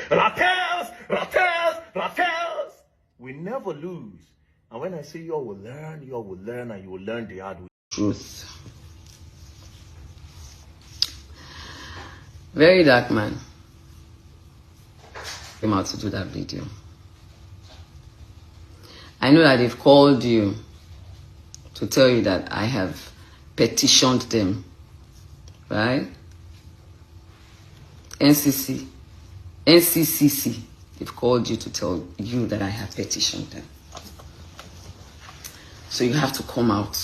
Rattles. We never lose. And when I say you all will learn, and you will learn the hard way. Truth. Very dark man came out to do that video. I know that they've called you to tell you that I have petitioned them, right? NCCC, they've called you to tell you that I have petitioned them. So you have to come out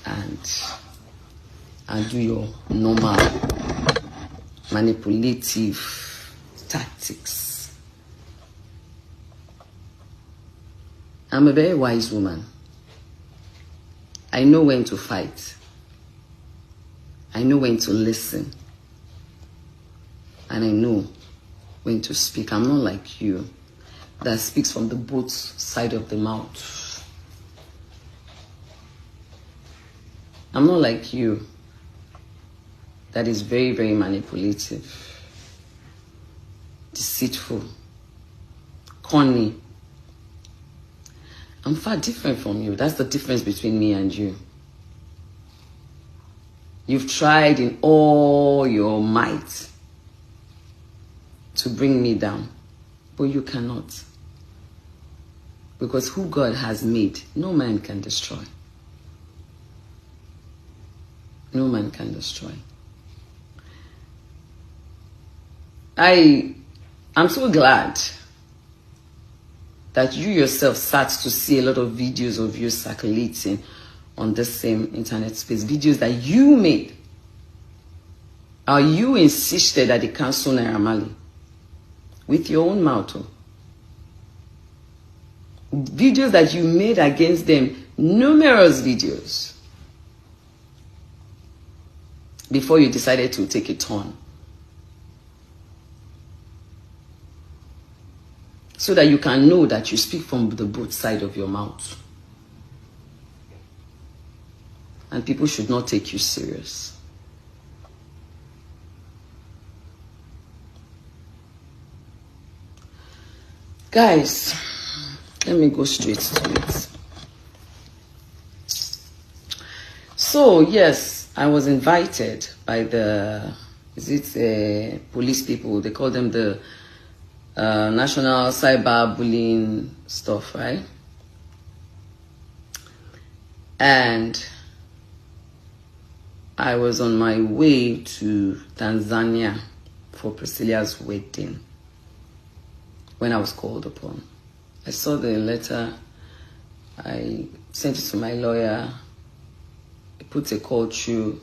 and do your normal manipulative tactics. I'm a very wise woman. I know when to fight. I know when to listen. And I know when to speak. I'm not like you that speaks from the both side of the mouth. I'm not like you that is very, very manipulative, deceitful, corny. I'm far different from you. That's the difference between me and you. You've tried in all your might to bring me down, but you cannot. Because who God has made, no man can destroy. No man can destroy. I'm so glad that you yourself sat to see a lot of videos of you circulating on the same internet space. Videos that you made. Or you insisted that they cancel Naira Marley. With your own mouth. Videos that you made against them. Numerous videos. Before you decided to take a turn. So that you can know that you speak from the both side of your mouth. And people should not take you serious. Guys, let me go straight to it. So, yes, I was invited by the, police people? They call them the National Cyber Bullying stuff, right? And I was on my way to Tanzania for Priscilla's wedding when I was called upon. I saw the letter. I sent it to my lawyer. I put a call through.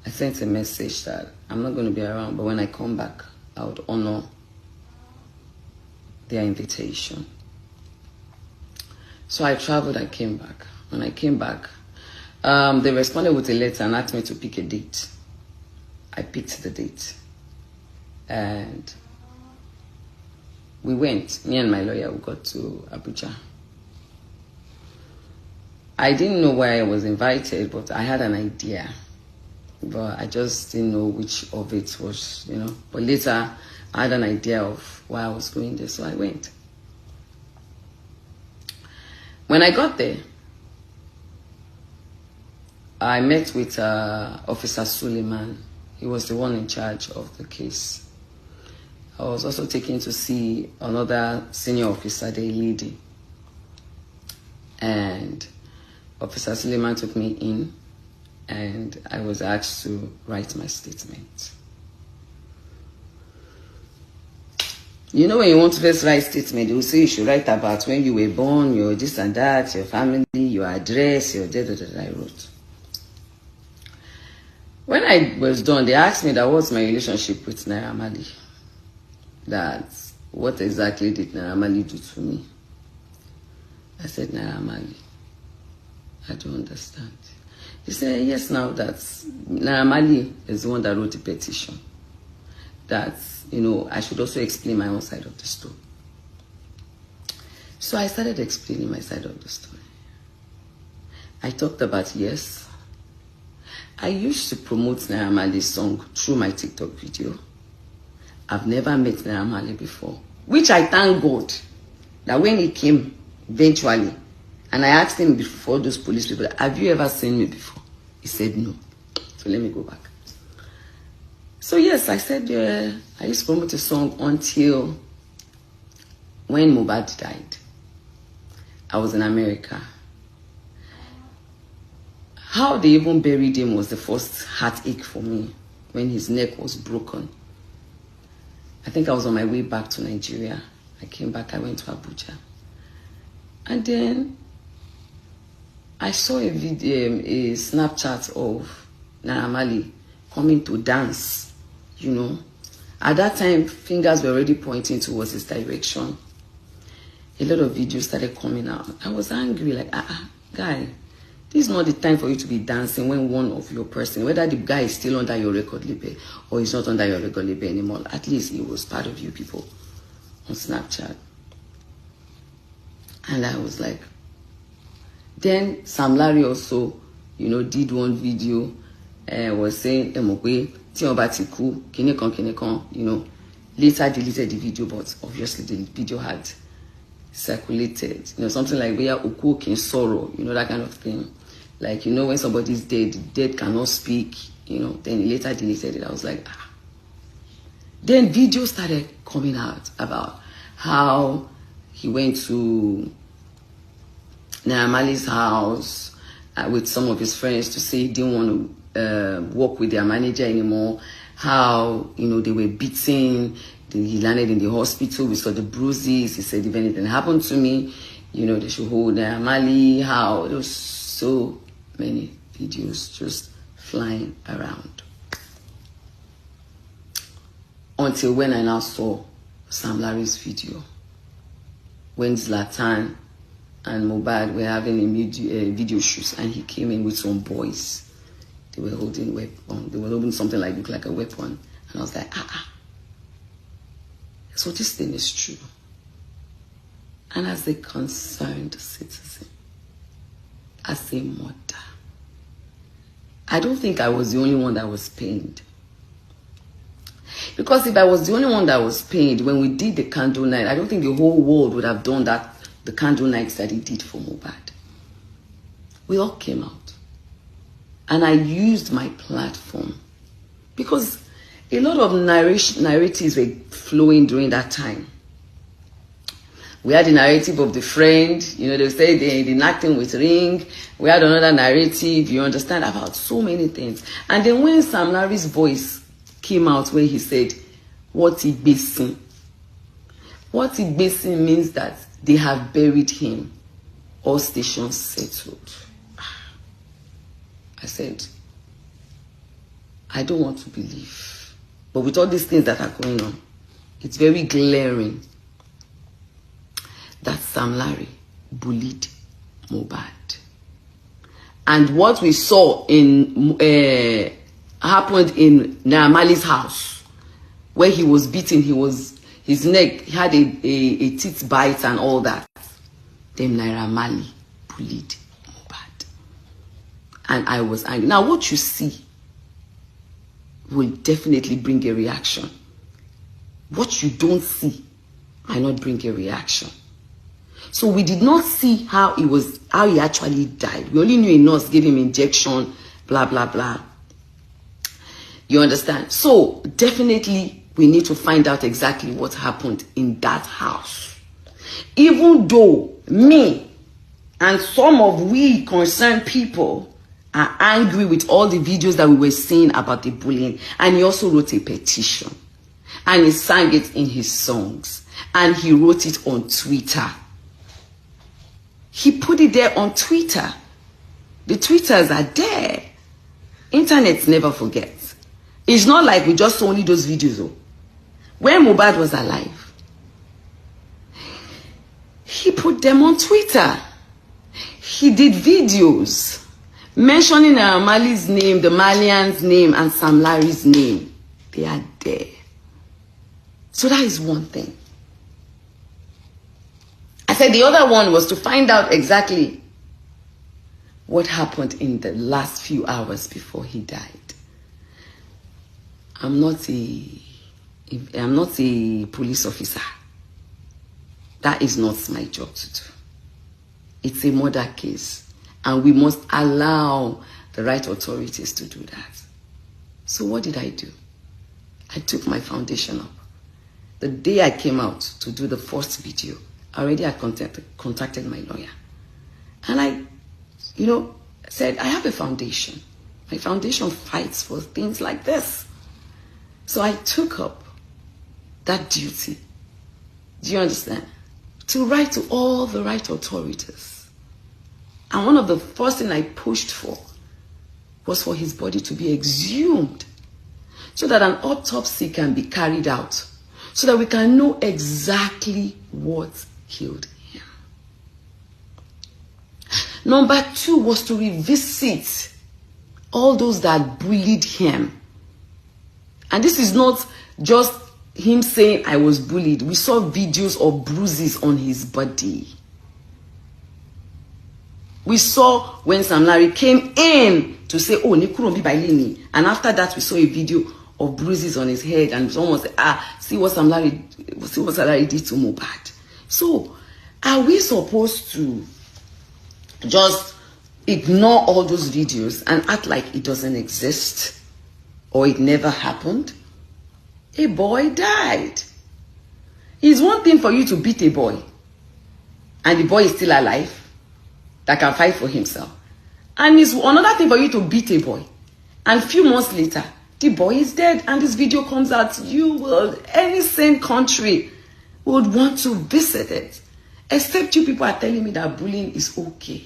I sent a message that I'm not going to be around, but when I come back, I would honor their invitation. So I traveled, I came back. When I came back, they responded with a letter and asked me to pick a date. I picked the date. And we went, me and my lawyer, we got to Abuja. I didn't know why I was invited, but I had an idea. But I just didn't know which of it was, But later, I had an idea of why I was going there, so I went. When I got there, I met with Officer Suleiman. He was the one in charge of the case. I was also taken to see another senior officer, the lady. And Officer Suleiman took me in, and I was asked to write my statement. You know, when you want to first write statement, they will say you should write about when you were born, your this and that, your family, your address, your da-da-da-da. I wrote. When I was done, they asked me that what's my relationship with Naira Marley. That what exactly did Naira Marley do to me? I said, Naira Marley, I don't understand. He said, yes, now that Naira Marley is the one that wrote the petition. That, I should also explain my own side of the story. So I started explaining my side of the story. I talked about, yes, I used to promote Naira Marley's song through my TikTok video. I've never met Naira Marley before. which I thank God that when he came eventually, and I asked him before those police people, have you ever seen me before? He said no. So let me go back. So yes, I said, I used to promote a song until when Mohbad died. I was in America. How they even buried him was the first heartache for me when his neck was broken. I think I was on my way back to Nigeria. I came back, I went to Abuja. And then I saw a video, a Snapchat of Naira Marley coming to dance, you know. At that time, fingers were already pointing towards his direction. A lot of videos started coming out. I was angry, like, guy, this is not the time for you to be dancing when one of your person, whether the guy is still under your record label or he's not under your record label anymore, at least he was part of you people on Snapchat. And I was like, then Sam Larry also, you know, did one video, was saying, you know, later deleted the video, but obviously the video had circulated, you know, something like where Oku can sorrow, you know, that kind of thing. Like, you know, when somebody's dead, the dead cannot speak, you know, then he later deleted it. I was like, Then videos started coming out about how he went to Naira Marley's house with some of his friends to say he didn't want to work with their manager anymore. How, you know, they were beaten. He landed in the hospital. We saw the bruises. He said, if anything happened to me, you know, they should hold Naira Marley. How there was so many videos just flying around. Until when I now saw Sam Larry's video. When Zlatan and Mohbad were having a video shoot, and he came in with some boys. They were holding weapon. They were holding something like looked like a weapon, and I was like, So this thing is true. And as a concerned citizen, as a mother, I don't think I was the only one that was pained. Because if I was the only one that was pained when we did the candle night, I don't think the whole world would have done that, the candle nights that he did for Mohbad. We all came out. And I used my platform. Because a lot of narratives were flowing during that time. We had the narrative of the friend, you know, they say they acting with ring. We had another narrative, you understand, about so many things. And then when Sam Larry's voice came out where he said, what he basing? What he basing means that they have buried him. All stations settled. I said, I don't want to believe. But with all these things that are going on, it's very glaring that Sam Larry bullied Mohbad. And what we saw in happened in Naira Marley's house, where he was beaten, his neck, he had a teeth bite and all that. Then Naira Marley bullied Mohbad. And I was angry. Now what you see will definitely bring a reaction. What you don't see might not bring a reaction. So we did not see how he actually died. We only knew a nurse gave him injection, blah, blah, blah. You understand? So definitely we need to find out exactly what happened in that house. Even though me and some of we concerned people are angry with all the videos that we were seeing about the bullying. And he also wrote a petition. And he sang it in his songs. And he wrote it on Twitter. He put it there on Twitter. The Twitters are there. Internet never forgets. It's not like we just saw only those videos. Though. When Mohbad was alive, he put them on Twitter. He did videos mentioning Naira Marley's name, the Malian's name, and Sam Larry's name. They are there. So that is one thing. I said the other one was to find out exactly what happened in the last few hours before he died. I'm not a police officer. That is not my job to do. It's a murder case, and we must allow the right authorities to do that. So what did I do? I took my foundation up. The day I came out to do the first video, already I contacted my lawyer. And I, said, I have a foundation. My foundation fights for things like this. So I took up that duty. Do you understand? To write to all the right authorities. And one of the first things I pushed for was for his body to be exhumed so that an autopsy can be carried out, so that we can know exactly what killed him. Number 2 was to revisit all those that bullied him. And this is not just him saying I was bullied. We saw videos of bruises on his body. We saw when Sam Larry came in to say, oh, Nikurumbi Bailini. And after that, we saw a video of bruises on his head. And someone said, see what Sam Larry did to Mohbad. So, are we supposed to just ignore all those videos and act like it doesn't exist or it never happened? A boy died. It's one thing for you to beat a boy and the boy is still alive that can fight for himself. And it's another thing for you to beat a boy and a few months later the boy is dead and this video comes out. You will, any sane country would want to visit it. Except you people are telling me that bullying is okay.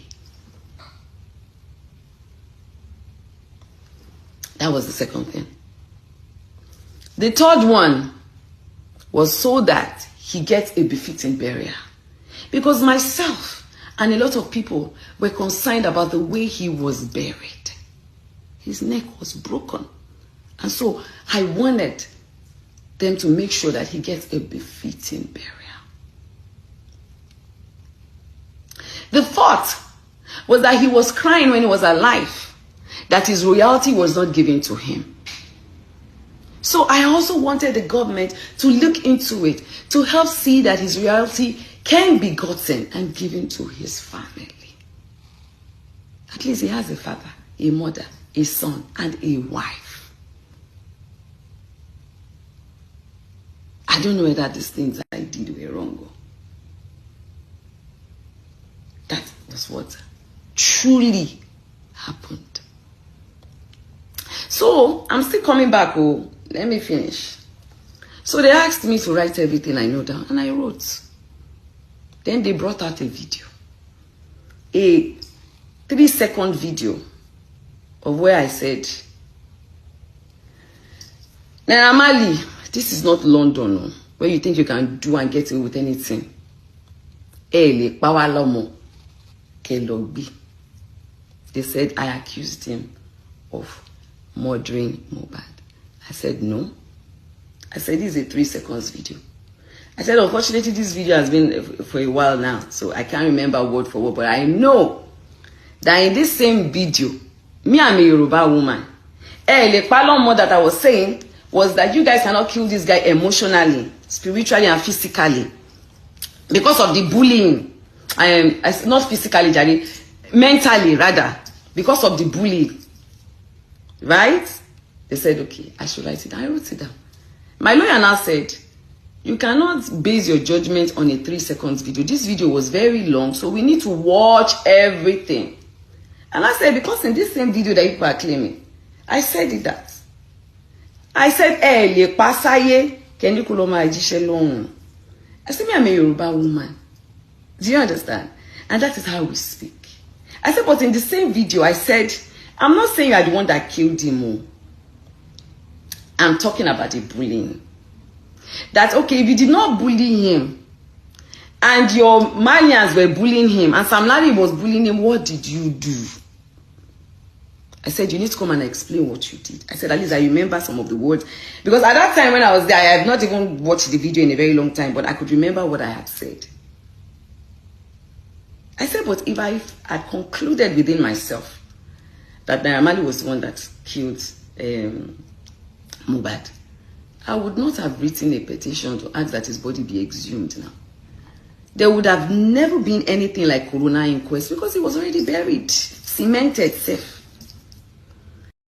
That was the second thing. The third one was so that he gets a befitting burial. Because myself and a lot of people were concerned about the way he was buried. His neck was broken. And so I wanted them to make sure that he gets a befitting burial. The fourth was that he was crying when he was alive, that his royalty was not given to him. So I also wanted the government to look into it, to help see that his royalty can be gotten and given to his family. At least he has a father, a mother, a son, and a wife. I don't know whether these things I did were wrong. That was what truly happened. So, I'm still coming back. Oh, let me finish. So they asked me to write everything I know down, and I wrote. Then they brought out a video. A 3-second video of where I said, Naira Marley, this is not London, where you think you can do and get away with anything. They said I accused him of murdering Mohbad. I said no. I said this is a 3 seconds video. I said unfortunately this video has been for a while now, so I can't remember word for word, but I know that in this same video, me, I'm a Yoruba woman. The problem that I was saying was that you guys cannot kill this guy emotionally, spiritually, and physically because of the bullying. Not physically, Daddy, mentally rather, because of the bullying. Right? They said, okay, I should write it down. I wrote it down. My lawyer now said, you cannot base your judgment on a 3 seconds video. This video was very long, so we need to watch everything. And I said, because in this same video that people are claiming, I said it that. I said, le pasaye, can you call my long? I said, me, I'm a Yoruba woman. Do you understand? And that is how we speak. I said, but in the same video, I said, I'm not saying you're the one that killed him. I'm talking about the bullying. That, okay, if you did not bully him, and your Malians were bullying him, and Sam Larry was bullying him, what did you do? I said, you need to come and explain what you did. I said, at least I remember some of the words. Because at that time when I was there, I have not even watched the video in a very long time, but I could remember what I had said. I said, but if I had concluded within myself that Naira Marley was the one that killed Mohbad, I would not have written a petition to ask that his body be exhumed now. there would have never been anything like Corona inquest because he was already buried, cemented safe.